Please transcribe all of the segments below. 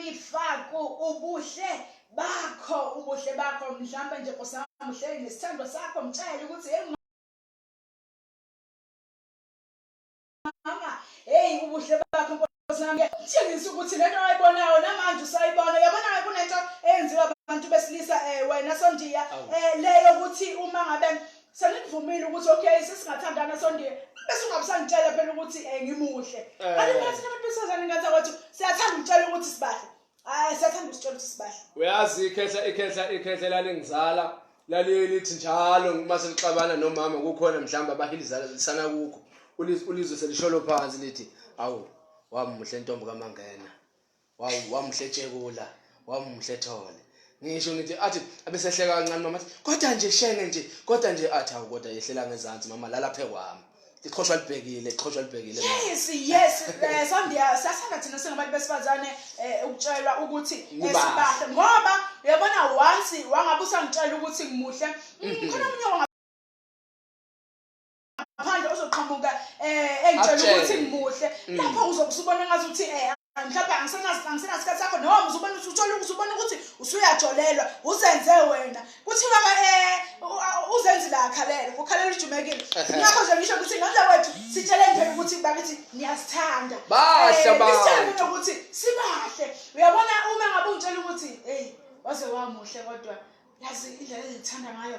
yami Faku, ubuhle bakho mhlawumbe nje Nkosi yami uhleli nesithando sakho mtshele ukuthi mama hey ubuhle bakho Nkosi yami ngitshengisa ukuthi lento oyibonayo namanje usayibona yabona kunento eyenziwa abantu besilisa wena Sondiya leyo ukuthi uma ngabe senivumile ukuthi okay sesingathandana Sondiya bese ungabusangitshela phela ukuthi ngimuhle kanti manje nabantu besizana ngathi kwethu siyathanda ukutshela ukuthi sibahle siyathanda ukutshela ukuthi sibahle uyazi ikhehla lalingizala lalithi njalo mase lixabana nomama kukhona mhlamba abahilizala lisana kukho ulizwe selisholo phansi lithi awu wamuhle ntombi kaMangena wamuhle tshekula wamuhle Thole ngisho ngithi athi abesehleka kancane mama kodwa nje shenge nje kodwa nje athi awu kodwa yehlela ngezansi mama lala phe kwami iqhoshwa libhekile yes Sondiya sasana thina singabantu besifazane ukutshelwa ukuthi sibahle ngoba uyabona once wangabusa ngitshela ukuthi ngimuhle khona umunye ngaphandle ozoqhamuka engitshela ukuthi ngimuhle lapho uzobusubona ngathi uthi mhlawumbe angisenasikhathi sakho noma uzobona ukuthi uthola uzobona ukuthi usuyajolelwa uzenze wena kuthiwa uzenzile akhalele ukhalela ujumekile ngakho nje ngisho ukuthi ngenza wethu sitshele nje ukuthi bakithi niyasithanda sitshele ukuthi sibahle uyabona uma ngabe ungitshela ukuthi hey waze wamuhle kodwa yazi indlela engithanda ngayo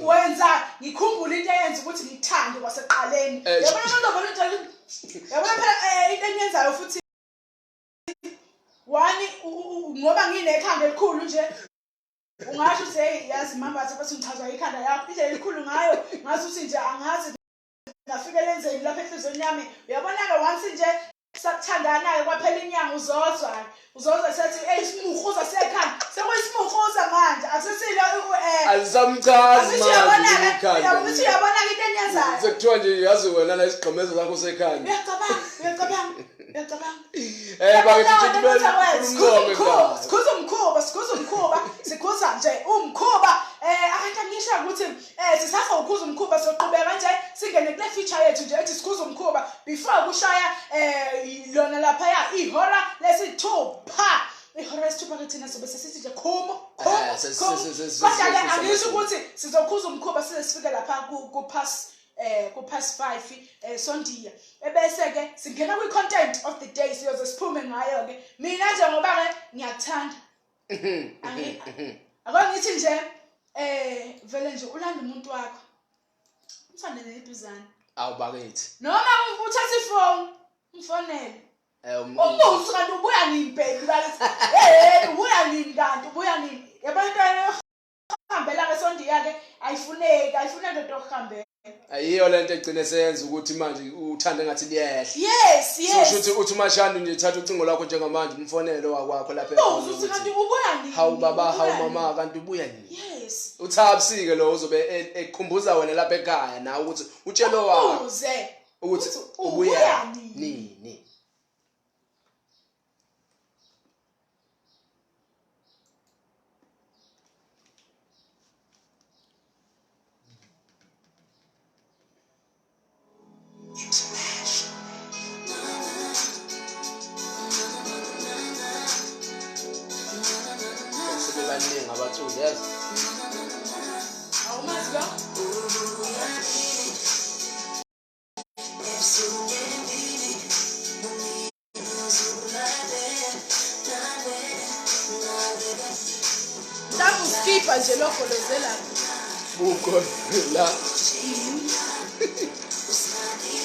wenza ngikhumbula into eyenza ukuthi ngithande kwaseqaleni yabona noma ngitshela yabona phela into enyenzayo futhi wani ngoba nginekhanda elikhulu nje ungasho ukuthi yazi mama bathi ngichazwa ikhanda yakho indlela elikhulu ngayo ngathi uthi nje angazi ngafika lenzeni lapha enhlizweni yami uyabona ke once nje sakuthandana kwaphela inyanga uzozwa sethi isimuhuza sekhanda sekuyisimuhuza manje asesile alisamchazi manje uyabuthi uyabona into enyenzayo sekuthiwa nje yazi wena la isigqemezo sakho sekhanda uyacabanga sikhuza nje umkhuba abantu angisho ukuthi sisasa ukhuza umkhuba soqhubeka nje singene kule feature yethu nje ethi sikhuza umkhuba before kushaya lona lapha ya ihora lesithupha ihora lesithupha ke thina sobe sesithi nje khomo kodwa ke angisho ukuthi sizokhuza umkhuba size sifike lapha ku past 5 Sondiya ebese ke singena kwi content of the day siyoze siphume ngayo ke mina nje ngoba ke ngiyakuthanda akongithi nje vele nje ulanda umuntu wakho umthande neduzana awubakethi noma uthatha ifone umfonele umusu kanti ubuya nini baby bakithi ubuya nini kanti ubuya nini yabantwana ohambela ke Sondiya ke ayifuneki nto okuhambela ayiyo lento egcine senza ukuthi manje uthande ngathi liyehle yes so uthi mashana nje thatha ucingo lwakho njengamanje umfonele wakwakho lapha uthi kanti ubuya nini hawu baba hawu mama kanti ubuya nini yes uthabisike lo uzobe ekhumbuza wena lapha ekhaya na ukuthi utshelo wakho ukuthi ubuya nini yes awumazi lo Skipa nje lokho lozela buko la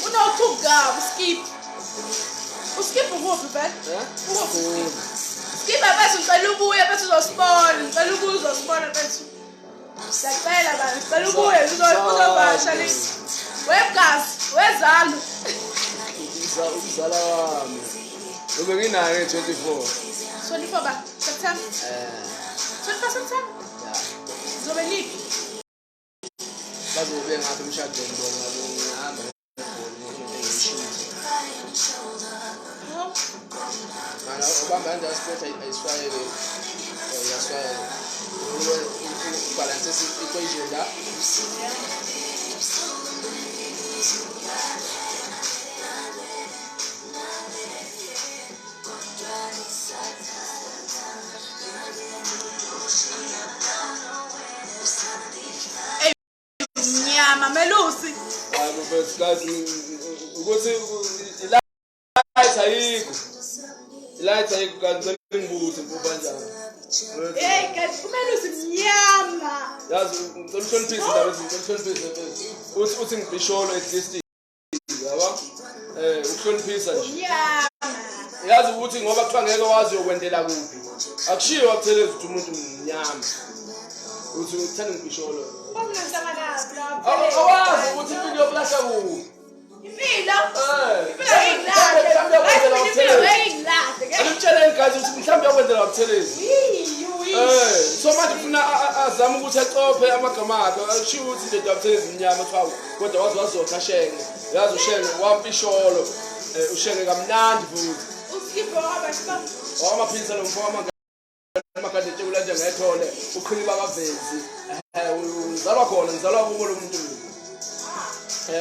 unothuka uskip ukuphi phela Skipa bese ucela ubuye bese uzosibona ucela ukuzosibona bese siyacela bani ucela ubuye uzobasha lesi webgas wezalo uzala wami ube nginayo 24 ba September 24 September zobe nini bazobe ngapha emshadweni bona ngihamba mana ubamba nje sport ayiswayele yaswayele balance equation la guys ukuthi light ayikho kanti ngibuthe mfo kanjani hey guys kumele usimnyama yazi ngicela uhloniphise indaba ezinhle uthi ngibisholo at least yaba ukuhloniphisa nje yazi ukuthi ngoba kuthiwa ngeke wazi ukwendela kuphi akushiyo akutheleza ukuthi umuntu mnyama uthi uthanda ngibisholo awazi ukuthi impilo yokulahla kuphi Angitshela ingazi ukuthi mhlawumbe yakwenzela ukuthelezi. So manje ufuna azama ukuthi aqophe amagama akhe. Akushiyo ukuthi nje dabuthelezi mnyama thawu kodwa wazi wazokha shenge. Yazi ushenge wampisholo. Ushenge kamnandi futhi. Uskipho wabashaba. Wamaphilisa lo mfo amakade tshekula nje ngethole uqhiliba kavezi. Ngizalwa khona ngizalwa kubo lo muntu.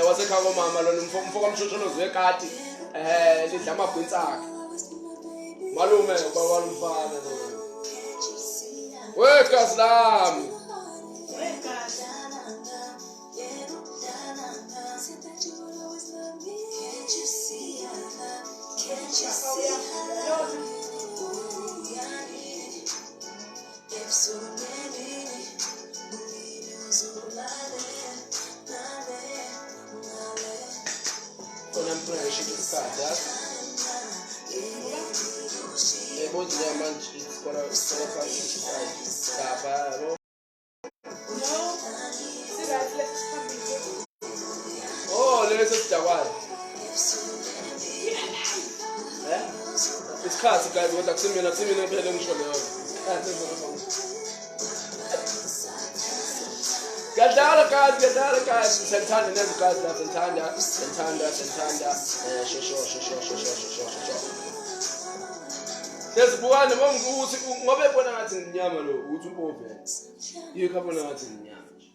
Wasekhaya komama lo mfo kamshosholozi wekati lidla amabhwinsi akhe malume baba lomfana lo wegazi lami pressure isikhathi yazi ebonzi manje isikora phakathi lapha yabo lesi sidakwayo isikhathi guys kodwa kusimina phela ngisho leyo Gadala guys, sentanda never guys la sentanda. Sho. Sesibuka noma ukuthi ngobe ebona ngathi nginyama lo uthi umpove. Yikho abona ngathi nginyama nje.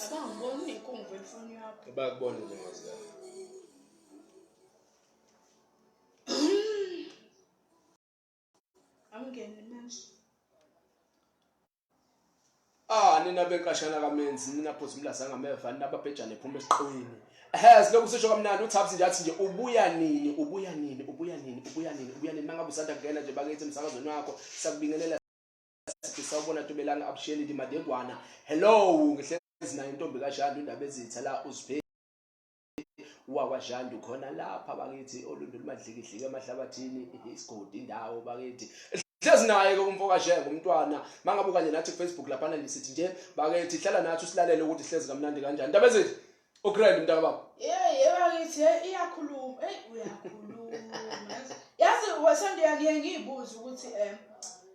Abangiboni inkungu efoni yakho. Bayakubona nje ngazi. Amngene manje. Nina benkashana kamenzi nina phosi mlaza ngameva nina babhejana ephuma esiqwini silokhu sisho kamnandi uThabs nje athi nje ubuya nini mangabe usanda kungena nje bakithi emsakazweni wakho sakubingelela sithi sawubona Tubelanga Absheli Madegwana hello ngihlezi nayo intombi kaJandu indaba ezitha la uzibhe wakwaJandu khona lapha bakithi olundu lumadlikihlike emahlabathini isigodi indawo bakithi hlezi naye umfo kaJengo umntwana mangabuka nje nathi Facebook lapha nalisithi nje bakethi hlala nathi usilalele ukuthi hlezi kamnandi kanjani indaba ezithi ugrand mntaka baba bakithi iyakhuluma uyakhuluma yazi wesandiya ngiyibuza ukuthi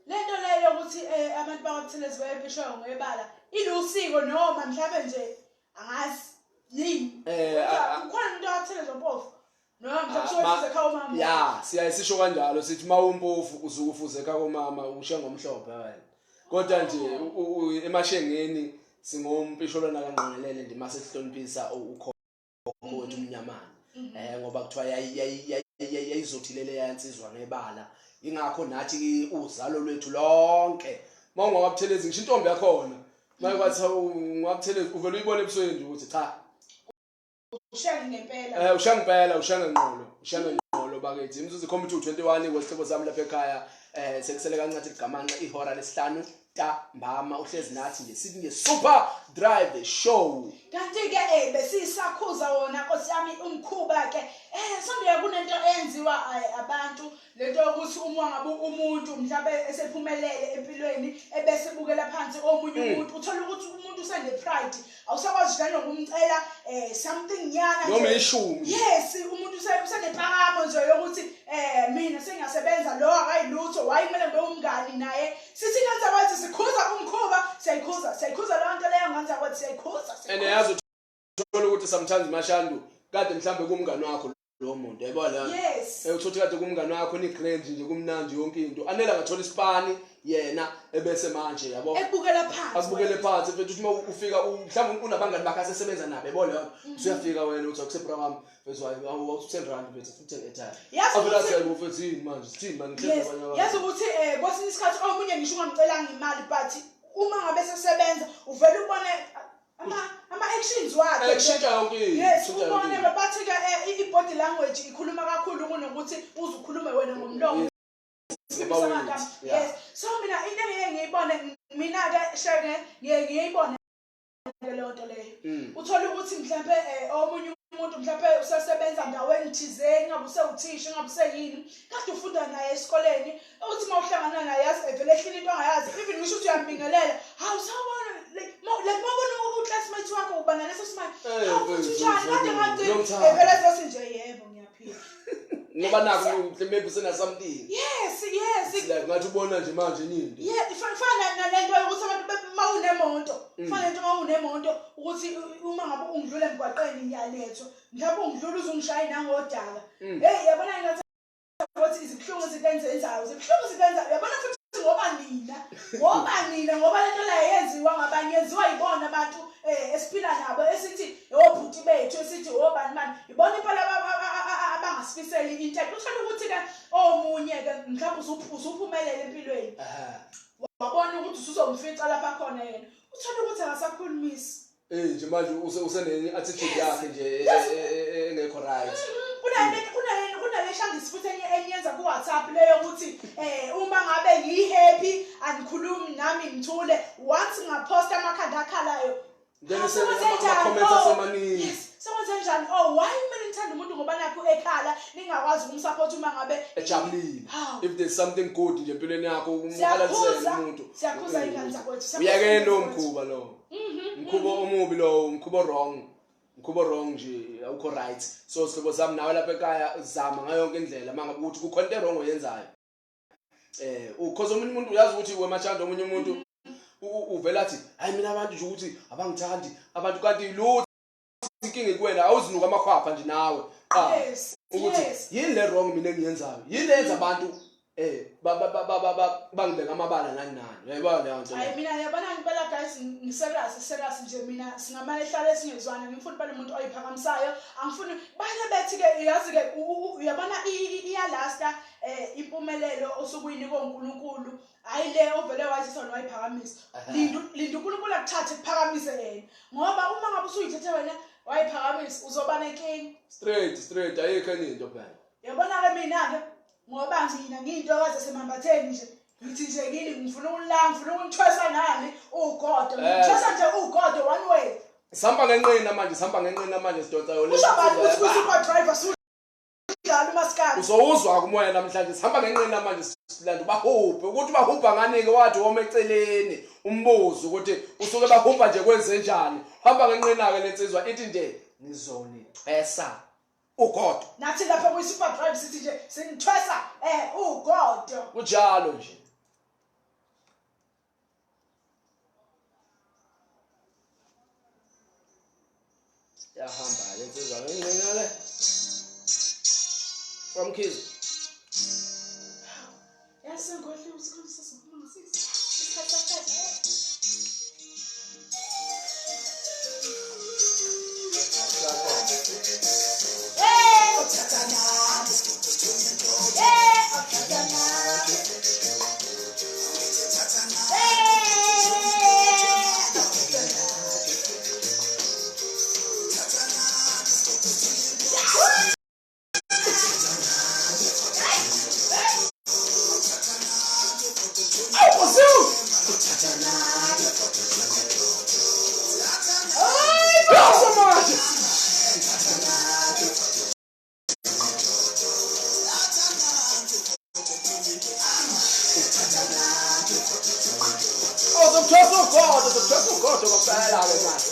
lento leyo ukuthi abantu bakwaButhelezi bayebishoyo ngebala ilusiko noma mhlawumbe nje angazi yini ukhona into yaButhelezi ompofu noma mhlawumbe ekhaya umama ya siyayisisho kanjalo sithi mawumpofu uzukufuze ekhaya komama ushenga omhlophe wena kodwa nje emashengeni singompisholo nakangqongelele nje mase sihloniphisa ukhokho wethu umnyamana ngoba kuthiwa yayizothilele yansizwa ngebala ingakho nathi uzalo lwethu lonke mawungawabuthelezi ngisho intombi yakhona mayikwathi ungabuthelezi uvela uyibona ebusweni nje ukuthi cha ushanga ngempela ushanga ngqolo bakithi imzuzu ikhompyutha 21 kwesihlobo sami lapha ekhaya sekusele kancathi ligamanqa ihora lesihlanu mbama uhlezi nathi nje sithi nje super drive show kanti ke besisakhuza wona Nkosi yami umkhuba ke sondiya kunento enziwa abantu lento ukuthi uma ngabe umuntu mhlawumbe esephumelele empilweni ebesebukela phansi omunye umuntu uthola ukuthi umuntu usene pride awusakwazi njalo ukumcela something yana noma ishumi yes umuntu usene phakamo nje yokuthi mina sengiyasebenza lo akayilutho wayimele ngibe umngani naye sithi kanza wathi sikhuza umkhuba siyayikhuza lonto leyo nganza kwathi siyayikhuza yazi uthola ukuthi sometimes Mashandu kade mhlambe kumngani wakho lo muntu yabona yes uthothi kade kumngani wakho ni grand nje kumnandi yonke into anela ngathola isipani yena ebese manje yabo ebukela phansi asibukele phansi mfethu uma ufika mhlawumbe unabangani bakhe asesebenza nabo yabona yona usuyafika wena uthi akuseprogram mfethu awu 10 rand mfethu futhi ethatha avela siyaku mfethu yini manje sithini manje ngihlela abanye abantu yazi ukuthi kwesinye isikhathi omunye ngisho ungamcela imali but uma ngabe sesebenza uvela ubone ama-actions wakhe kushintsha yonke into, yes kushintsha yonke ubone into. bathi-ke i-body language ikhuluma kakhulu kunokuthi uze ukhulume wena ngomlomo Ngama-words, yeah. yes so mina into engike ngiyibone mina-ke sheke ngiyibone leyo nto leyo uthola ukuthi mhlawumbe omunye umuntu mhlawumbe usesebenza ndaweni thizeni ngabe usewuthisha ngabe useyini kade ufunda naye esikoleni ukuthi uma uhlangana naye yazi evele ehlile into ongayazi even ngisho ukuthi uyambingelela hawu sawubona like mawubona u-classmate wakho uba naleso simanje hawu njani kade evele zothi nje yebo ngiyaphila ngoba naku maybe usena something yes like ngathi ubona nje manje into fana nalento yokuthi abantu mawunemoto fana nento mawunemoto ukuthi uma ngabe ungidlula emgwaqeni ngiyalethwa mhlawumbe ungidlula uzungishaya nangodaka hey yabona ngathi ukuthi izibhlungu zitenzenzayo yabona futhi ngoba nina ngoba lento la yenziwa ngabanye yenziwa yibona abantu esiphila nabo esithi obhuti bethu esithi obani mani ibona impela abangasifiseli into uthola ukuthi ke omunye ke mhlawumbe usuphumelele empilweni wabona ukuthi usuzomfica lapha khona yena uthola ukuthi akasakhulumisi nje manje usene attitude yakhe nje engekho right kunaleshangisi futhi enyenza ku-WhatsApp leyo ukuthi uma ngabe ngihappy angikhulumi nami ngithule once ngaposta amakhanda akhalayo then ama-comments asemaningi sekwenze njani why kumele ngithanda umuntu ngoba nakho ekhala ningakwazi ukumsupport uma ngabe ejabulile if there's something good nje empilweni yakho umhalalisele umuntu siyakhuza ingane zakwethu uyake lo mkhuba lo mkhuba omubi lo mkhuba wrong nje awukho right so sihlobo sami nawe lapha ekhaya zama ngayo yonke indlela mangabe ukuthi kukhona into wrong oyenzayo because omunye umuntu uyazi ukuthi wemachanda omunye umuntu uvela athi hayi mina abantu nje ukuthi abangithandi abantu kanti lo inkinga ikuwena awuzinuka amakhwapha nje nawe ukuthi yini le wrong mina engiyenzayo yini lenza abantu bangibeka amabala nani nani uyayibona leyo nto hayi mina yabona ngibela guys ngiserious nje mina singamane ehlale singezwana ngifuna bale umuntu oyiphakamisayo angifuni bana bethi ke yazi ke uyabona iyalasta impumelelo osukuyini koNkulunkulu hayi le ovele wathi sona wayiphakamisa linda uNkulunkulu akuthathe kuphakamise yena ngoba uma ngabe usuyithethe wena wayiphakamisa uzoba nenkingi straight ayikho enye into phela yabona ke mina ke ngoba mina ngiyintokazi yasemambatheni nje ngithi nje kini ngifuna ukunithwesa nani ugodo ngithwesa nje ugodo one way sihamba ngenqina manje sidonsa yona usho abantu ukuthi super driver sudlala umaskadi uzowuzwa kumoya namhlanje sihamba ngenqina manje silanda bahuphe ukuthi bahupha ngani ke wathi woma eceleni umbuzo ukuthi usuke bahupha nje kwenze njani hamba ngenqina ke lensizwa ithi nje ngizonithwesa ugodo nathi lapha kwi-super drive sithi nje sinithwesa ugodo kunjalo nje yahamba lensizwa ngenqina le from Kids yasengohle usikhulisa sikhuluma isikhathi ugodo kwaphela ke manje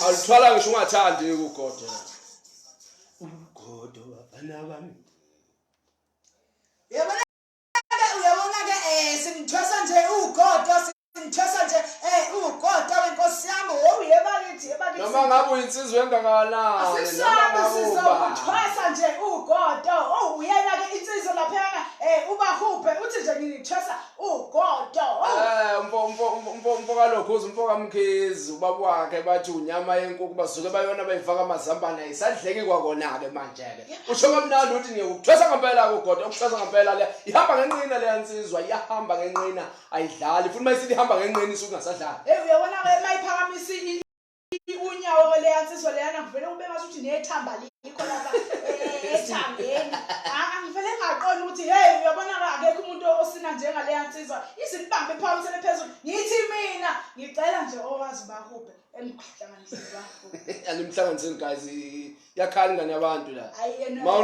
Alithwala ngisho ungathandi ukugoda. Ugodo bafana bami. Uyabona ke sinithwesa nje ugodo sinithwesa nje ugodo wenkosi yami oyebakithi ebakithi. Noma ngabe uyinsizwe engakanani sizokuthwesa nje ugodo uyena ke insizwe laphana ubahuphe uthi nje ngithwesa ugodo. Umfo kalokho umfo kaMkhizi ubaba wakhe bathi unyama yenkukhu basuke bayona bayifaka amazambane ayisadleki kwakona ke manje ke usho kamnandi uthi ngiyukuthwesa ngempela ugodo ukuthwesa ngempela le ihamba ngenqina le yansizwa iyahamba ngenqina ayidlali futhi mayisithi ihamba ngenqina isuku ngasadlala. Uyabona ke mayiphakamisa unyawo le yansizwa leyana kuvele ube ngasuthi nethamba likho lapha ethangeni angivele ngaqona ukuthi hey uyabona akekho umuntu osina njengale yansizwa izilibambe phakamisele phezulu ngithi mina ngicela nje owazi bakuphe emhlanganiseni bakho animhlanganiseni guys yakhala ingane yabantu la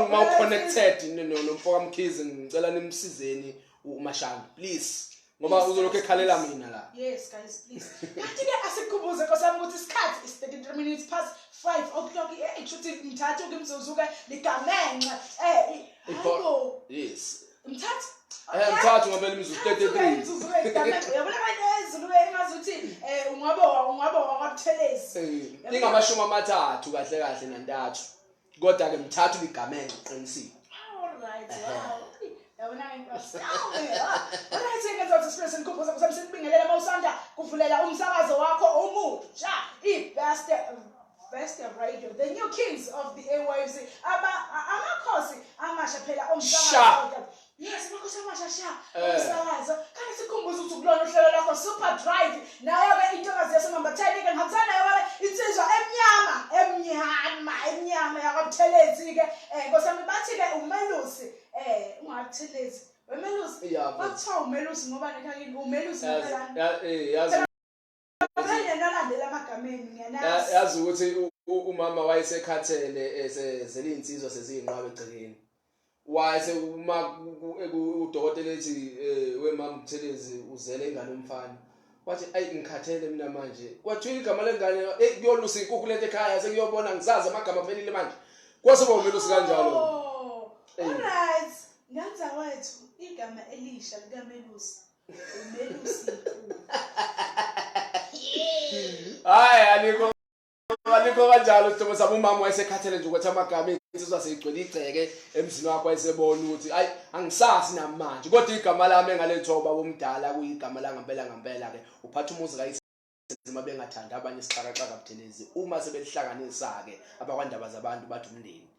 ma connected nomfoka Mkhize ngicela nimsizeni uMashanga please ngoba uzolokho ekhalela mina la. Yes guys please kanti ke asikhubuze nkosami ukuthi isikhathi is 33 minutes past 5 o'clock kushuthi Mthathu ke mzuzuke ligamenxe hayibo yes Mthathu Mthathu ngoba imizuzu 33 mzuzuke ligamenxe uyabona kanje ezulu engazuthi ungaba wakathelezi ingamashumi amathathu kahle kahle nantathu kodwa ke Mthathu ligamenxe qinisile. All right wow yabona ngiyasawela wena sengenza expression kubuza kusamsini bingelela mawusanda kuvulela umsakazo wakho omusha best radio the new kings of the airwaves amakhosi amasha phela omsakazo yes amakhosi amasha umsakazo kanti sikhumbuza ukuthi kulona uhlelo lakho super drive nayo ke intokazi yasemambatheni ke ngihambisana nayo insizwa emnyama yakabuthelezi ke nkosami bathi ke umelusi ungabuthelezi wemelusi bathiwa umelusi ngoba nekhangini umelusi yazi nalandela amagameni ngiyanazi yazi ukuthi umama wayesekhathele ezele insizwa seziyinqwabe egcekeni wayese uma udokotela ethi wemama Buthelezi uzele ingane umfana wathi ayi ngikhathele mina manje wathi igama lengane kuyolusa inkukhu lento ekhaya sekuyobona ngisazi amagama aphelile manje kwase bomelusi kanjalo. Alright nganza wethu igama elisha likamelusi umelusi hayi alikho kanjalo sithobo sabo umama wayesekhathele nje ukuthi amagama insizwa seyigcwele igceke emzini wakho wayesebona ukuthi ayi angisasi namanje kodwa igama lami engalethoba bomdala kuyigama la ngempela ke uphatha umuzi kayizima bengathanda abanye isixakaxaka Buthelezi uma sebelihlanganisa ke abakwandaba zabantu bathi umndeni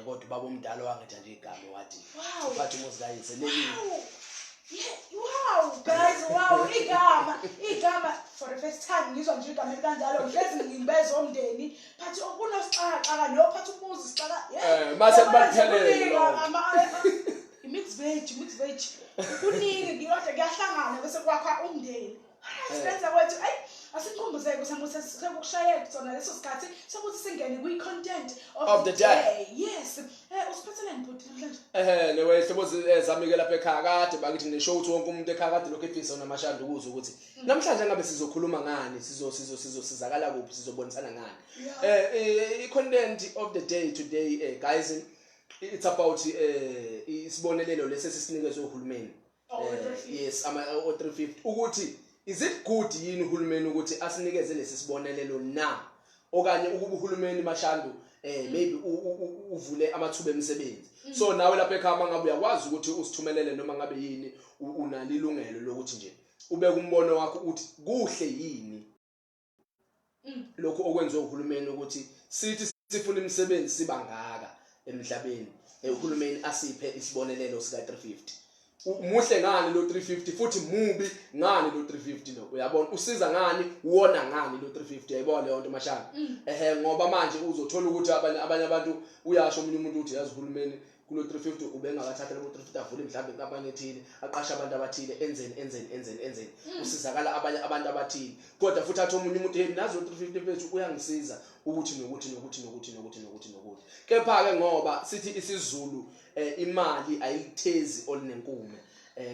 kodwa baba omdala wangetha nje igama wathi uphatha umuzi kayise lekile. Wow guys wow igama for the first time ngizwa nje igama kanjalo hlezi ngimbeza omndeni phathi kunosixaka nophatha umuzi sixaka mase kubaliphelele mix veg kuningi ngiyodwa kuyahlangana bese kwakha umndeni senza kwethu asikhumbuzeke ukuthi sekushaya kusona leso sikhathi sokuthi singene kwi-content of the day. Yes usiphathele nibhuti namhlanje lewe hlobo zamike lapha ekhaya kade bakithi neshow ukuthi wonke umuntu ekhaya kade lokho efisa namashanda ukuze ukuthi namhlanje ngabe sizokhuluma ngani sizosizakala kuphi sizobonisana ngani i-content of the day today guys it's about isibonelelo lesesinikezwe uhulumeni yes o 350 ukuthi is it good yini uhulumeni ukuthi asinikeze lesi sibonelelo na okanye ukuba uhulumeni Mashandu maybe uvule amathuba emisebenzi so nawe lapha ekhaya mangabe uyakwazi ukuthi usithumelele noma ngabe yini unalilungelo lokuthi nje ubeke umbono wakho uthi kuhle yini lokho okwenziwe uhulumeni ukuthi sithi sifuna imisebenzi sibangaka emhlabeni uhulumeni asiphe isibonelelo sika 350 muhle ngani lo 350 futhi mubi ngani lo 350 lo uyabona usiza ngani uwona ngani lo 350 yayibona leyo nto Mashaka ngoba manje uzothola ukuthi abanye abantu uyasho umunye umuntu uthi yazi uhulumeni kulo 350 ubengakathatha lo 350 avule mhlawumbe inkampani ethile aqasha abantu abathile enzeni usizakala abanye abantu abathile kodwa futhi athi omunye umuntu hey nazo 350 fethu uyangisiza ukuthi nokuthi kepha ke ngoba sithi isiZulu imali ayithezi olinenkume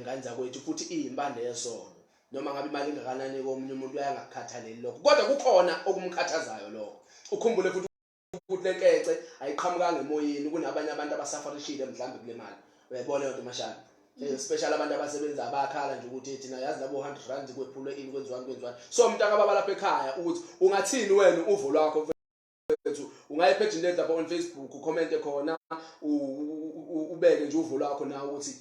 nganza kwethu futhi iyimpande yesono noma ngabe imali engakanani komunye umuntu uyangakhathaleli lokho kodwa kukhona okumkhathazayo lokho ukhumbule futhi ukuthi lenkece ayiqhamukanga emoyeni kunabanye abantu abasafarishile mhlambe kule mali uyayibona leyo nto Mashaka especially abantu abasebenza abakhala nje ukuthi thina yazi labo 100 rand kwephule ini kwenziwani so umntaka baba lapha ekhaya ukuthi ungathini wena uvo lwakho wethu ungayiphethe nje lapha on Facebook ucommente khona ubeke nje uvo lwakho nawe ukuthi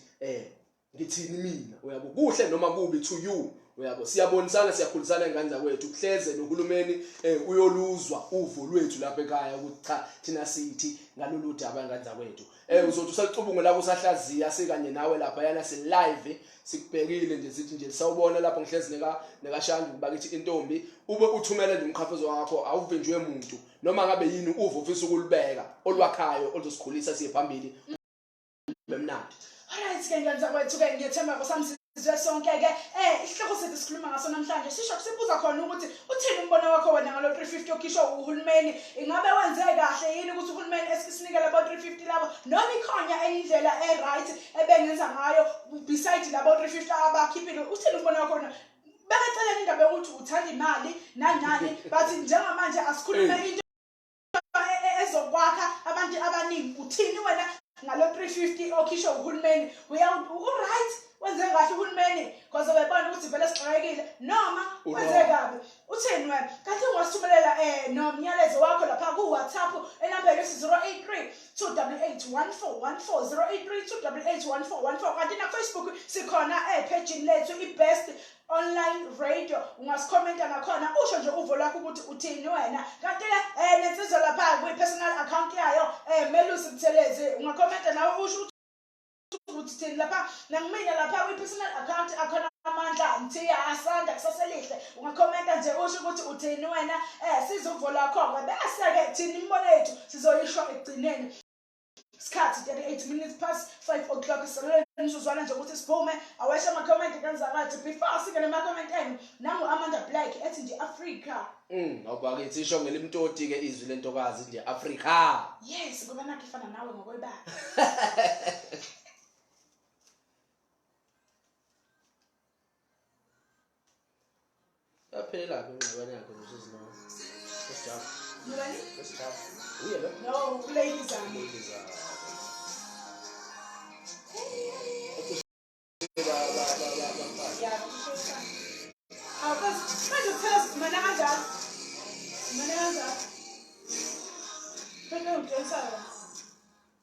ngithini mina uyabo kuhle noma kubi to you uyabo siyabonisana siyakhulisana ingane zakwethu kuhleze nohulumeni uyoluzwa uvo lwethu lapha ekhaya ukuthi cha thina sithi ngalolu daba ingane zakwethu uzothi usacubungu la kusahlaziya sikanye nawe lapha yana si live sikubhekile nje sithi nje sawubona lapho ngihlezi nekashandi kubakithi intombi ube uthumela nje umkhafezo wakho awuvinjwe umuntu noma ngabe yini uvo ufisa ukulibeka olwakhayo oluzosikhulisa siye phambili bemnandi. Alright ke ngiyazama kwethu ke ngiyethemba kosamsizwe sonke ke isihloko sethu sikhuluma ngaso namhlanje sisho kusibuza khona ukuthi uthini umbono wakho wena ngalo 350 okhisho uhulumeni ingabe wenze kahle yini ukuthi uhulumeni esinikele abo 350 labo noma ikhona enye indlela right ebengenza ngayo beside labo 350 abakhiphile uthini umbono wakho wena bekaceleni indaba yokuthi uthanda imali nani bathi njengamanje asikhulume into ezokwakha abantu abaningi uthini wena ngalo 350 okhisho uhulumeni right wenze kahle uhulumeni because bebona ukuthi vele sixakekile noma wenze kabi uthini wena kanti ungasithumelela nomnyalezo wakho lapha ku WhatsApp enambeni 083 2881414 083 2881414 kanti na Facebook sikhona page lethu iBest Online Radio ungasikhomenta ngakhona usho nje uvo lakho ukuthi uthini wena kanti nensizwa lapha ku personal account yayo Melusi Mthelezi ungakhomenta nawe usho ukuthi thini lapha nangimina lapha ku personal account akhona amandla Mthiya Asanda kusaselihle ungakhomenta nje usho ukuthi uthini wena sizuvo lakho bese ke thini imbono yethu sizoyisho ekugcineni Skhathi 38 minutes past 5 o'clock sizolenzuzwana nje ukuthi siphume awesha ama comment kanza ngathi before singene ama comment enu nangu Amanda Black ethi nje Africa awubakithi isho ngelimtoti ke izwi lentokazi nje Africa yes ngoba nakho ifana nawe ngokwebala yaphela lapha ingxabano yakho usizino stop Nobani? Stop. Uye no ladies and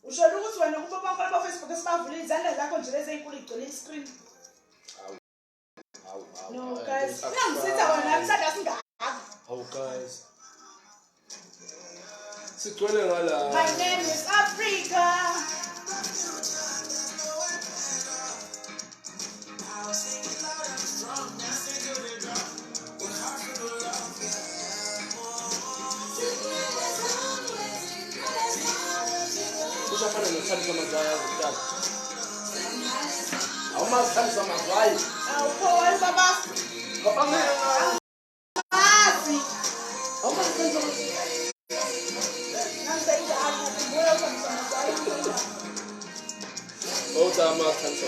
Usholo ukuthi wena kubo bonke aba Facebook esibavula izandla zakho nje lezi ezinkulu igcwele iscreen. No guys, nangisitha wena msada singaka. Oh guys. Sigcwele ngala. My name is Africa. Kusafana nothanda samazwaya ukuthatha. Awumathanda samazwaya. Awupho baba. Baba ngeke. Asi. Awumathanda Otama kansa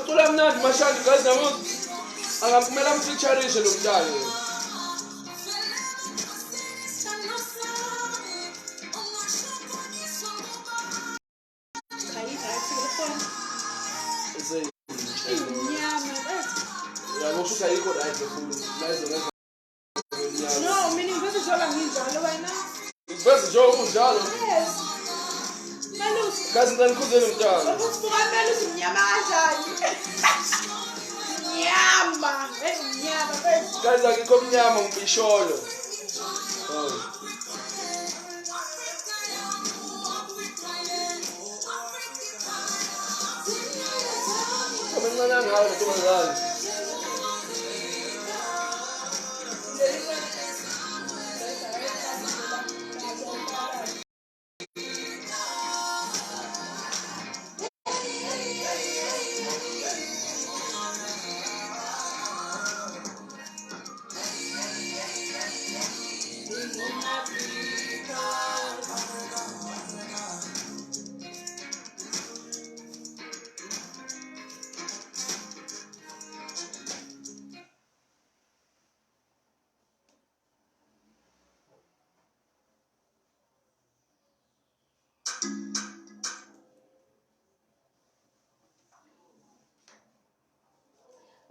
Ucula mnandi mashandi gazi namuthi angamkumela mfeaturishe lo mntana Usho ayikho right futhi layizo No, meaning bese jola nginjalo wena. Bese jola unjalo. Yes. Melusi. Kazi ngani khuzeni mntana. Ukuthi buka Melusi mnyama kanjani? Nyama, nyama bese. Kazi akikho mnyama ngibisholo. Kabencane ngayo ntomazana.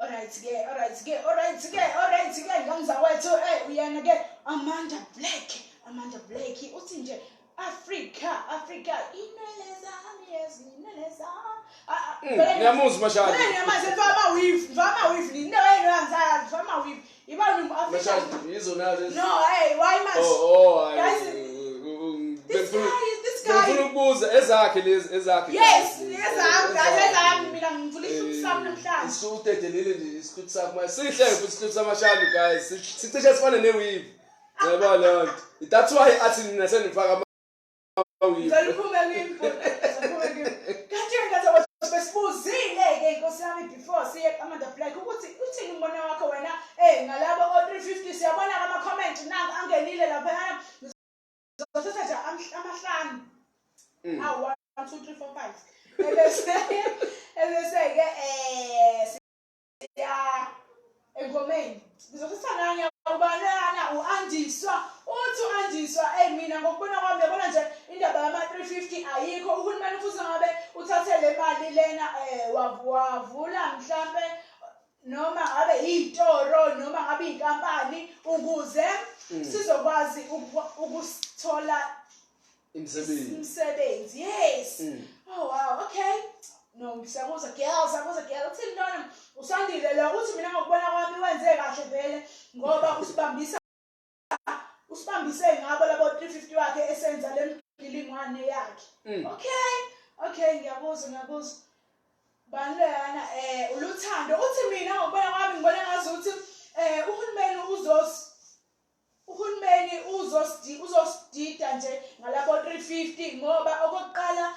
alright ke ngangizawethu uyena ke Amanda Black uthi nje Africa inwele zami yezinwele ngiyamuzwa mashali ngiyamazi mfama weave nino yena yangizazi mfama weave ibani mu-Africa mashali yizo nazo no why must guys this guy ngifuna ukubuza ezakhe lezi yes ezami mina ngivula isisuku sami namhlanje isutedelile nje isikhuthi sakho manje sihle futhi isikhuthi samashali guys sicishe sifane neweave yabo lo nto that's why athi mina senifaka besibuzile-ke inkosi yami before siye Amanda Black ukuthi uthini umbono wakho wena ngalabo o-350 siyabona ama-comment nangu angenile laphayana ngizothatha nje amahlanu 1 2 3 4 5 ebese-ke siya engomeni ngizothatha nanye ubanana u-Andiswa uthi u-Andiswa mina ngokubona kwami yabona nje indaba yama-350 ayikho uhulumeni futhi ngabe uthathe le mali lena wavula mhlambe noma ngabe iy'toro noma ngabe iy'nkampani ukuze sizokwazi ukusithola imsebenzi yes oh wow okay no siyabuza girl uthini ntwana usandile lo uthi mina ngokubona kwami wenze kahle vele ngoba usibambise ngabo labo 350 wakhe esenza le mgilingwane yakhe okay ngiyabuza banleyana uLuthando uthi mina ngokubona kwami ngibona ngazi ukuthi uhulumeni uzosidida nje ngalabo 350 ngoba okokuqala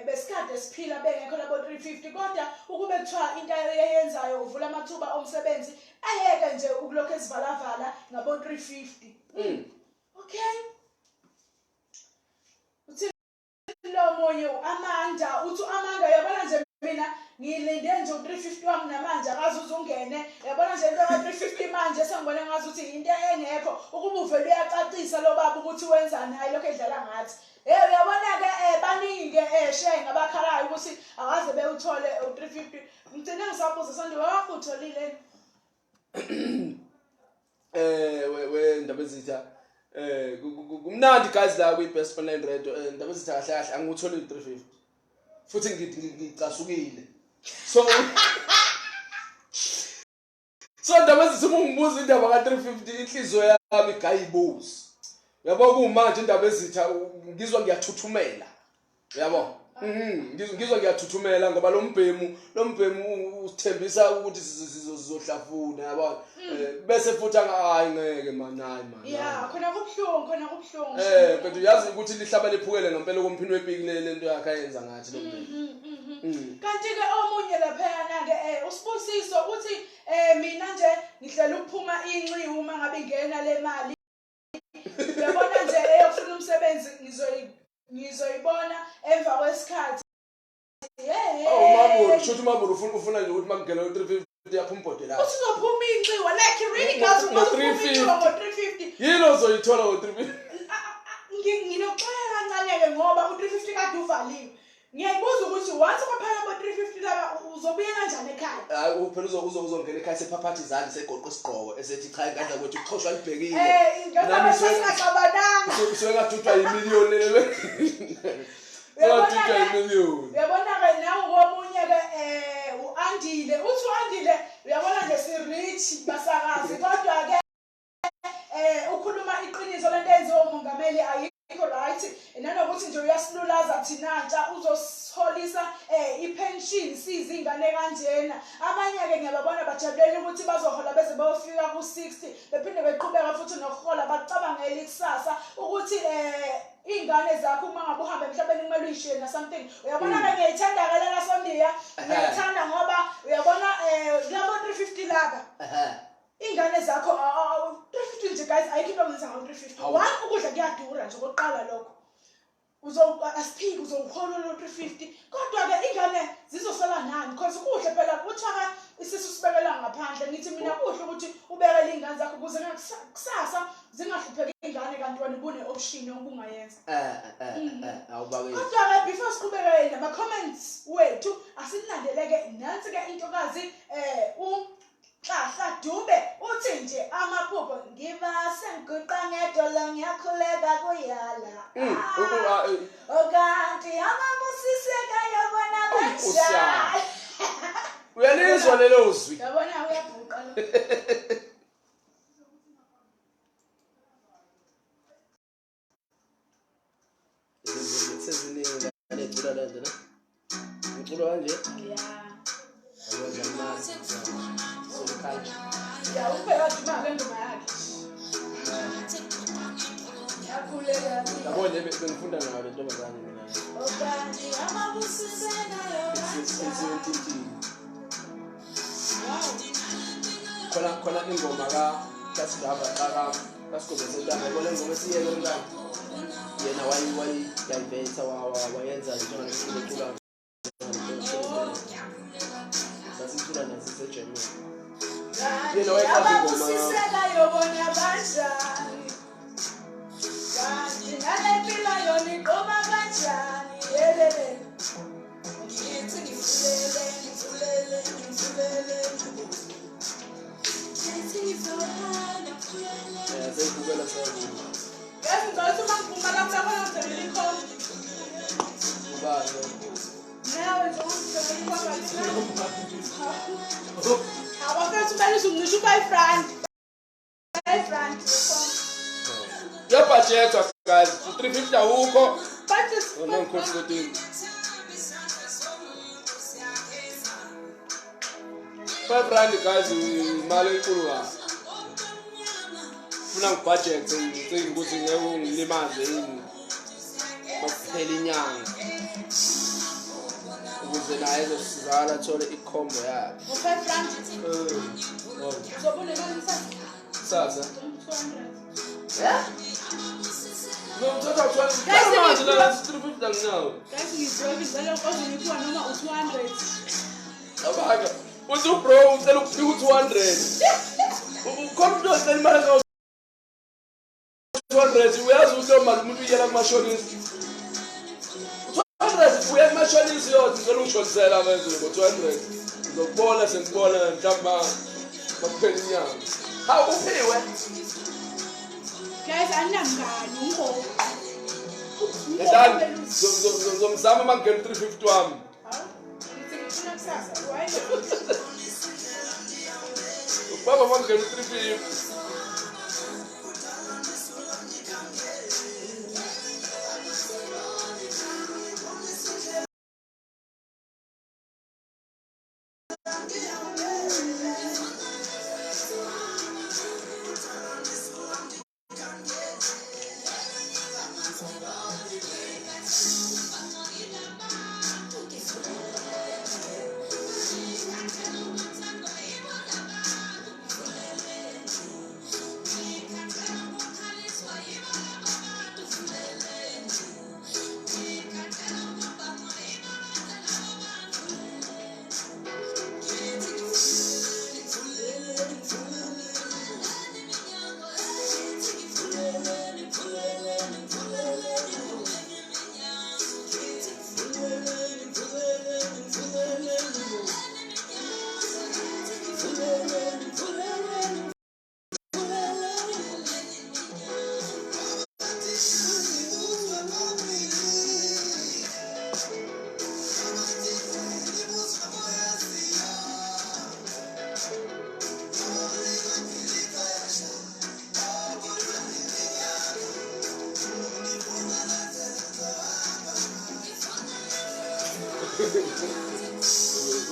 besikade siphila bengekho labo 350 kodwa ukube kuthiwa into ayenzayo uvula amathuba omsebenzi ayeke nje ukulokho ezivala ngabo 350 okay uthi lo moyo uAmanda uthi uAmanda yabona nje mina ngilinde nje u350 wami namanje akazi uzungene yabona nje into ka350 manje sengibone ngazi ukuthi into engekho ukuba uvele uyacacisa lo baba ukuthi wenzani hayi lokho edlala ngathi uyabona ke baningi share ngabakhalayo ukuthi akaze bewuthole u350 ngicela ngisabuza sonke wakutholile ndaba ezitha kumnandi guys la kwi best online radio ndaba ezitha kahle kahle angikuthole u350 futhi ngicasukile so ndaba ezitha uma ngibuza indaba ka350 inhliziyo yami gayibuzi yabo kumanje indaba ezitha ngizwa ngiyathuthumela yabo ngizwa ngiyathuthumela ngoba lo mbhemu usithembisa ukuthi sizohlafuna yabo bese futhi hayi ngeke man hayi man yeah khona kubuhlungu but uyazi ukuthi lihlaba lephukele ngempela komphini wepiki lento yakhe ayenza ngathi lo mbhemu kanti ke omunye laphayana ke usibusiso uthi mina nje ngihlela ukuphuma inci uma ngabe ingena le mali uyabona nje eyofuna umsebenzi ngizoyibona emva kwesikhathi maburu shothi maburu ufuna nje ukuthi makungena u350 yapha umbhode la uzophuma inci like really guys ngo350 yilo uzoyithola ngo350 nginoxoxa kancane ke ngoba u350 kade uvaliwe ngiyayibuza ukuthi once kwaphela bo350 laba uzobuya kanjani ekhaya hayi phela uzongena ekhaya sephaphathi izandla segoqo isigqoko esethi cha ingandla kwethu uqhoshwa libhekile nami singaqabadanga usengatuthwa imiliyoni uyabona ke nawe ngomunye ke uAndile uthi uAndile uyabona nje si-rich basakazi kodwa ke ukhuluma iqiniso lento enziwa umongameli ayikho right nanokuthi nje uyasilulaza thina ntsha uzosiholisa ipension sizingane kanjena abanye ke ngiyababona bajabulela ukuthi bazohola beze bayofika ku60 bephinde beqhubeka futhi nokuhola bacabangela ikusasa ukuthi ingane zakho uma ngabe uhambe emhlabeni kumele uyishiye na something uyabona ke ngiyithanda kalela Sondiya ngiyithanda ngoba uyabona labo 350 laba ingane zakho 350 nje guys ayikho into ngenza ngo 350 one ukudla kuyadura nje okokuqala lokho asiphiki uzowuhola lo 350 kodwa ke ingane zizosala nani because kuhle phela kuthiwa isisu sibekelwa ngaphandle ngithi mina kuhle ukuthi ubekele ingane zakho ukuze kusasa zingahlupheki ingane kanti wena ubune option obungayenza awubake kodwa ke before siqhubeke nama comments wethu asinadeleke nansi ke intokazi Xahla Dube uthi nje amaphupho ngibase ngiguqa ngedolo ngiyakhuleka kuyala okanti amabusiseka yabona kanjani uyalizwa lelo zwi yabona uyabhuqa lo seziningi lecula lento ne ngicula kanje ya ubeka duma ke ndoma yakhe yakhuleka yabo nje bengifunda ngayo lento ntombazane mina okanti amabusiseka khona ingoma kaSigaba kaSigobeseta yabona ingoma esiyeke umntana yena wayidiveta wayenza njengaleculo sasicula nasisejemini yena wayeqapha ingoma abusiseka yobona kanjani kanti ngalempilo yona iqoma kanjani yelele ngithi ngifulele seyibukela sayo yazi ngathi uma ngiphuma lapho yabona ngizobela ikhona ubani nawe nje ungizobela ikhona abafethu kumele uzincishe u-5 rand yabhajetwa guys 350 awukho but nonkomfotini 5 rand guys imali enkulu kabi funa ngibudget ngicinga ukuthi ngeke ungilimaze yini bakuphela inyanga ukuze naye ezosizakala athole i-combo yakhe u-5 rand uzobona imali sasa 200 ngomthatha Guys, 20 manje la 350 anginawo guys ngibroke ngicela ozoniphiwa noma u-200 abaka uthi bro ucela ukuphiwa u200 ukhona umuntu ocela imali ka 200 uyazi ukuthi lo mali umuntu uyela kumashonisi 200 uya kumashonisi yothi ngicela ungishonisela phezulu ngo200 ngizokubona sengibona mhlawumbe bakuphela inyanga ha uphiwe guys anamngani umhobo endani ngizomzama mangena 350 wami ngifuna kusasa why baba mangena 350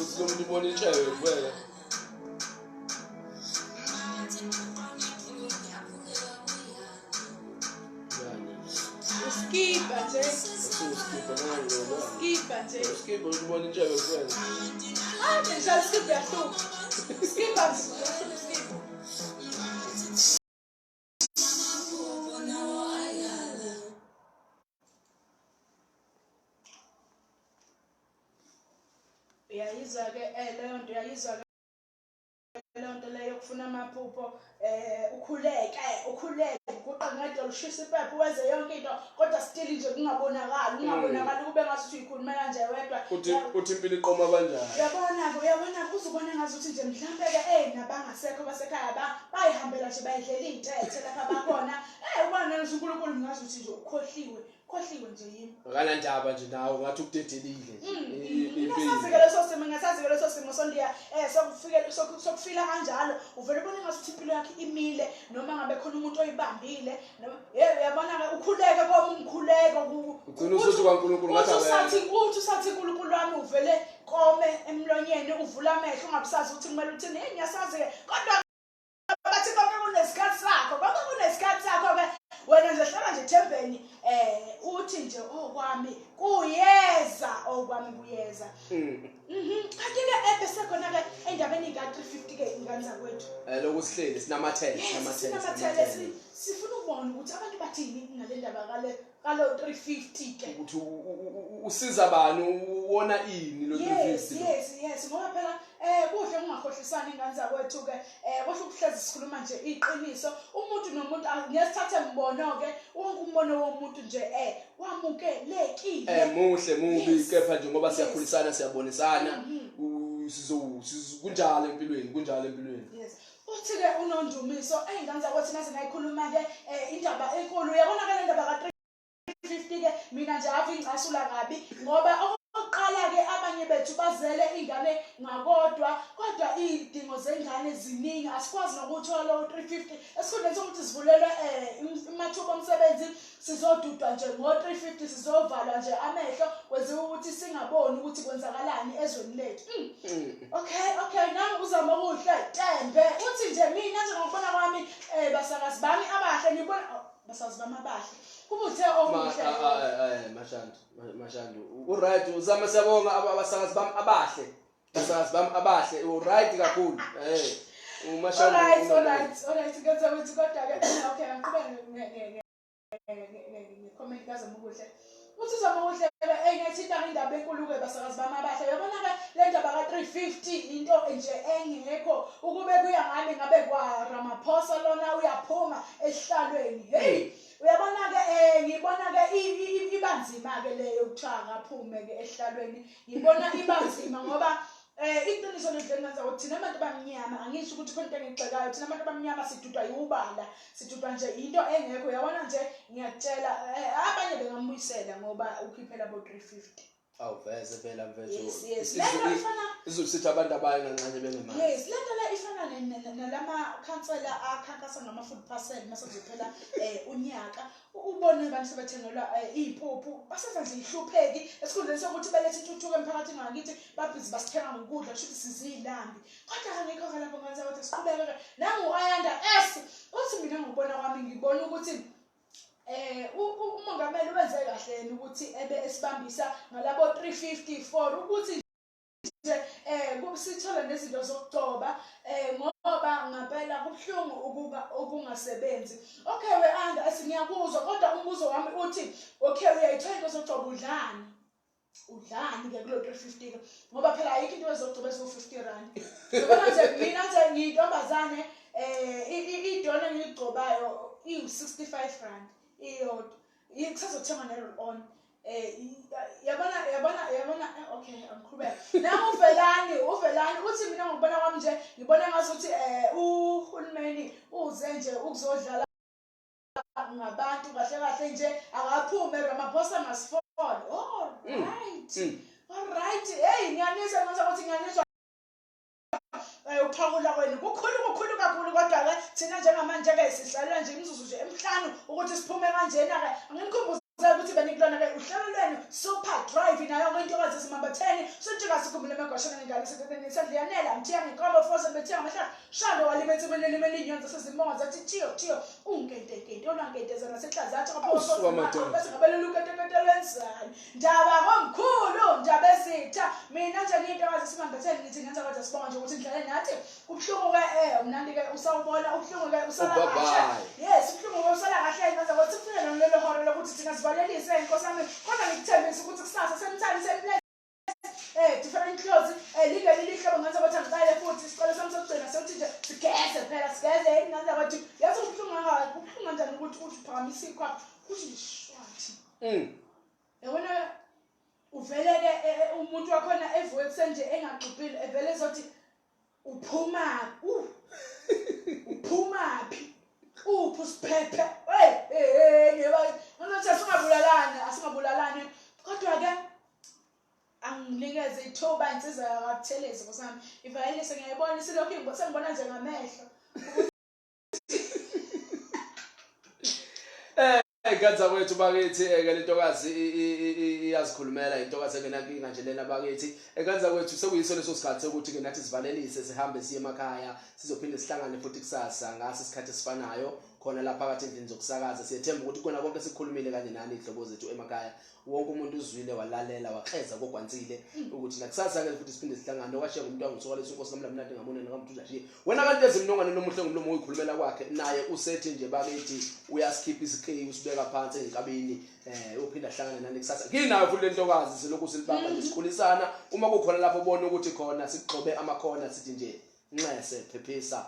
Uzomnibona itshebe kuphela Skipper nje skipper uzibona itshebe kuphela nje skipper yahluka skipper ngiyayizwa-ke leyo nto uyayizwa-ke leyo nto leyo kufuna amaphupho ukhuleke uguqe ushisa impepho wenze yonke into kodwa still nje kungabonakali kube ngazuthi uyikhuluma kanje wedwa uthi impilo iqoma kanjani uyabona uzubona ngazuthi nje mhlambe-ke nabangasekho basekhaya bayihambela nje bayidlela iy'ntethe lapha bakhona ubona nje uNkulunkulu ngazuthi nje ukhohliwe nje yimi akanandaba nje nawe ngathi ukudedelile ngingasazi-ke leso simo sondiya sokufila kanjalo uvele ubone ngazuthi impilo yakhe imile noma ngabe khona umuntu oyibambile uyabona-ke ukhuleke umkhuleko ugcina usuthi kwaNkulunkulu uthi usathi uNkulunkulu wami uvele kome emlonyeni uvula amehlo ungabusazi ukuthi kumele uthini ngiyasazi-ke kodwa bathi konke kunesikhathi sakho-ke wena nje hlala nje ethembeni uthi nje okwami kuyeza kanti-ke bese khona-ke endabeni ka-350-ke ingane zakwethu lokhu sihleli sinamathele sifuna ukubona ukuthi abantu bathini ngale ndaba kalo 350-ke ukuthi usiza bani uwona ini lo 350 yes ngoba phela kuhle ungakhohlisana ingane zakwethu-ke kuhle ukuhlezi sikhuluma nje iqiniso umuntu nomuntu ngiyasithathe mbono-ke wonke umbono womuntu nje wamukelekile muhle mubi kepha nje ngoba siyakhulisana siyabonisana kunjalo empilweni yes uthi-ke uNondumiso ingane zakwethu naze nayikhuluma-ke indaba enkulu uyabona-ke le ndaba ka-350-ke mina nje ave ingicasula kabi ngoba okokuqala-ke abanye bethu bazele ingane ngakodwa kodwa iy'dingo zengane ziningi asikwazi nokuthola lowo 350 esikhundleni sokuthi sivulelwe amathuba omsebenzi sizodudwa nje ngo-350 sizovalwa nje amehlo kwenziwa ukuthi singaboni ukuthi kwenzakalani ezweni lethu okay nami uzama okuhle tembe uthi nje mina nje ngokubona kwami basakazi bami abahle ngibona basakazi bami abahle kubuthe okuhle mashandu uright uzama siyabonga abasakazi bami abahle uright kakhulu mashandu alright ngenza ukuthi kodwa-ke okay ngiqhubeke comment kazama okuhle uthi uzama okuhle ngiyathinta indaba enkulu-ke basakazi bami abahle uyabona-ke le ndaba ka-350 into nje engekho ukube kuya ngami ngabe kwa-Ramaphosa lona uyaphuma esihlalweni uyabona-ke ngibona-ke ibanzima-ke leyo kuthiwa akaphume-ke esihlalweni ngibona ibanzima ngoba iqiniso nje ngenza ukuthi thina abantu abamnyama angisho ukuthi khona into engigxekayo thina abantu abamnyama sidudwa yiwubala sidudwa nje into engekho uyabona nje ngiyakutshela abanye bengambuyisela ngoba ukhiphela bo 350 awuveze phela mfethu yes izokusithi abantu abanye kancane bengemali yes le nto le ifana nalamakhansela akhankasa ngama-food parcel mase kuzophela unyaka ubone abantu sebethengelwa iy'mpuphu basenza nje ihlupheki esikhundleni sokuthi belethe intuthuko emphakathini wangakithi babhizi basithenga ngokudla kusho ukuthi siziy'lambi kodwa angikho-ke lapho ngenza ukuthi siqhubeke-ke nangu-Ayanda S uthi mina ngokubona kwami ngibona ukuthi umongameli wenze kahle yena ukuthi ebe esibambisa ngalabo 354 ukuthi nje sithole nezinto zokugcoba ngoba ngampela kubuhlungu ukungasebenzi okay we-Anda ngiyakuzwa kodwa umbuzo wami uthi okay uyayithola into zokugcoba udlani-ke kulo 350 ngoba phela ayikho into ezokugcoba eziwu-50 rand yabona nje mina nje ngiyintombazane idona engiyigcobayo iwu-65 rand iyodwa kusazothengwa ne-roll on yabona okay angiqhubeka nangu uvelani uthi mina ngokubona kwami nje ngibona ngazuthi uhulumeni uze nje ukuzodlala ngabantu kahle nje akaphume Ramaphosa masifole alright ngiyanizwa ngenza ukuthi ngiyanizwa uphawula kwenu kukhulu kakhulu kodwa-ke thina njengamanje-ke sihlalela nje imizuzu nje emihlanu ukuthi siphume kanjena-ke anginikhumbuze ukuthi benikulona-ke uhlelo lwenu super drive nayo yonke intokazi esimambatheni sotshinga sikhumbule emagwashana ngengane sendliyanela mthiya ngeqobo fose bethiya amahlala shalo walimetsimeni elimeni inyonza sezimonga zathi thiyo unkentekente olwankentezana sehlazi athi bese ngabelula ukentekente lwenzani ndaba komkhulu ndaba ezitha mina nje ngiyintokazi esimambatheni ngithi ngenza kodwa sibonga nje ukuthi ndlale nathi kubuhlungu-ke mnandi-ke usawubona ubuhlungu-ke usala kahle yes ubuhlungu-ke usala kahle ngenza ukuthi kufike nalelo hora lokuthi thina sivalelise inkosi yami kodwa ngikuthembisa ukuthi kusasa sometime different clothes lingeli lihlaba ngathi ukuthi angicale futhi isicelo sami sokugcina sokuthi nje sigeze phela sigeze ngathi ukuthi yazi ubuhlungu kanjani ukuthi uphakamise ikhwapha kuthi shwathi yabona uveleke umuntu wakhona evuke kusenje engaxubhile evele ezothi uphuma uphumaphi uphu siphephe yeba ngathi asingabulalani kodwa ke anginikeze ithuba insizwa yakathelezi ngosami ivayelise ngiyayibona isilokhu sengibona nje ngamehlo Kanza kwethu bakithi ke lentokazi iyazikhulumela intokazi engenankinga nje lena bakithi kanza kwethu sekuyiso leso sikhathi sokuthi ke nathi sivalelise sihambe siye emakhaya sizophinde sihlangane futhi kusasa ngaso isikhathi esifanayo khona lapha phakathi endlini zokusakaza siyethemba ukuthi kona konke sikhulumile kanye nani ihlobo zethu emakhaya wonke umuntu uzwile walalela waxeza kokwantsile ukuthi nakusasa ke futhi siphinde sihlangane okwashiya umuntu wangisuka leso inkosi kamlamnati ngamune ngamthula nje wena kanti ezimnongwane nomuhle ngomlomo uyikhulumela kwakhe naye usethi nje bakithi uyaskip isikheyi usibeka phansi enkabini uphinda ahlangane nani kusasa nginayo futhi lentokazi selokhu silibamba nje sikhulisana uma kukhona lapho ubona ukuthi khona sigqobe amakhona sithi nje nxese phephisa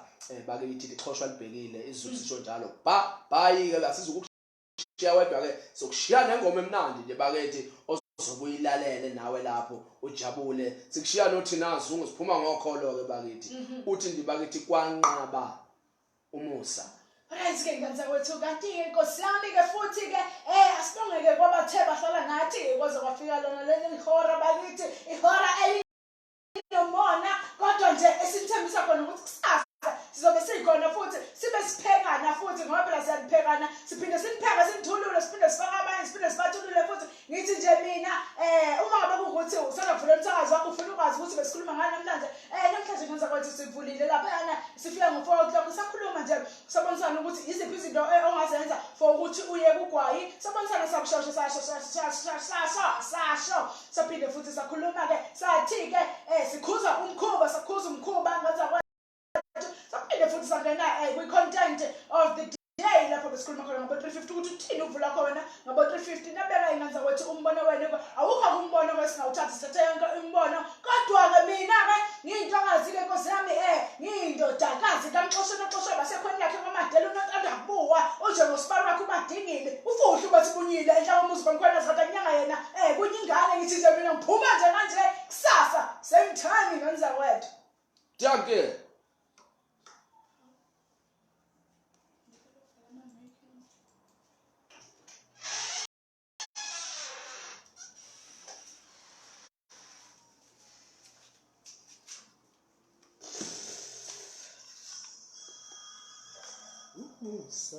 bakithi liqhoshwa libhekile izulu sisho njalo bye ke asizukushiya wedwa ke sokushiya nengoma emnandi nje bakithi ozobuyilalele nawe lapho ujabule sikushiya nothi nazi ungisiphuma ngokholo ke bakithi uthi ndibakithi kwanqaba umusa Right ke ngenza kwethu kanti inkosi yami ke futhi ke asibongeke kwabathe bahlala nathi kwaze kwafika lona leli ihora bakithi ihora elinomona kodwa nje esithembisa khona ukuthi kusasa sizobe sikhona futhi sibe siphekana futhi ngoba phela siyaphekana siphinde sinipheka sinithulule siphinde sifaka abanye siphinde sibathulule futhi ngithi nje mina uma ngabe ukuthi usana kuvula umthakazi wakho ufuna ukwazi ukuthi besikhuluma ngani namhlanje namhlanje ngenza kwethu sivulile lapha yana sifika ngo4 o'clock sakhuluma nje sabonisana ukuthi iziphi izinto ongazenza for ukuthi uye kugwayi sabonisana sakushosha sasho saphinde futhi sakhuluma ke sathi ke sikhuza umkhuba ngaza saphinde futhi sangena kwi-content of the day lapho besikhuluma khona ngabo 350 ukuthi uthini uvula khona ngabo 350 nabeka inganza kwethu umbono wena awukho umbono kwesingawuthatha sithathe yonke imbono kodwa ke mina ke ngiyintokazi ke nkosi yami ngiyindodakazi kamxoshana basekhona yakhe kwamadela unontanda kubuwa uje ngosiparo wakhe ubadingile ufuhle bathi bunyile enhlaka umuzi bangikhona zatha kunyanga yena kunyingane ngithi nje mina ngiphuma nje manje kusasa same time ngenza kwethu Danke Musa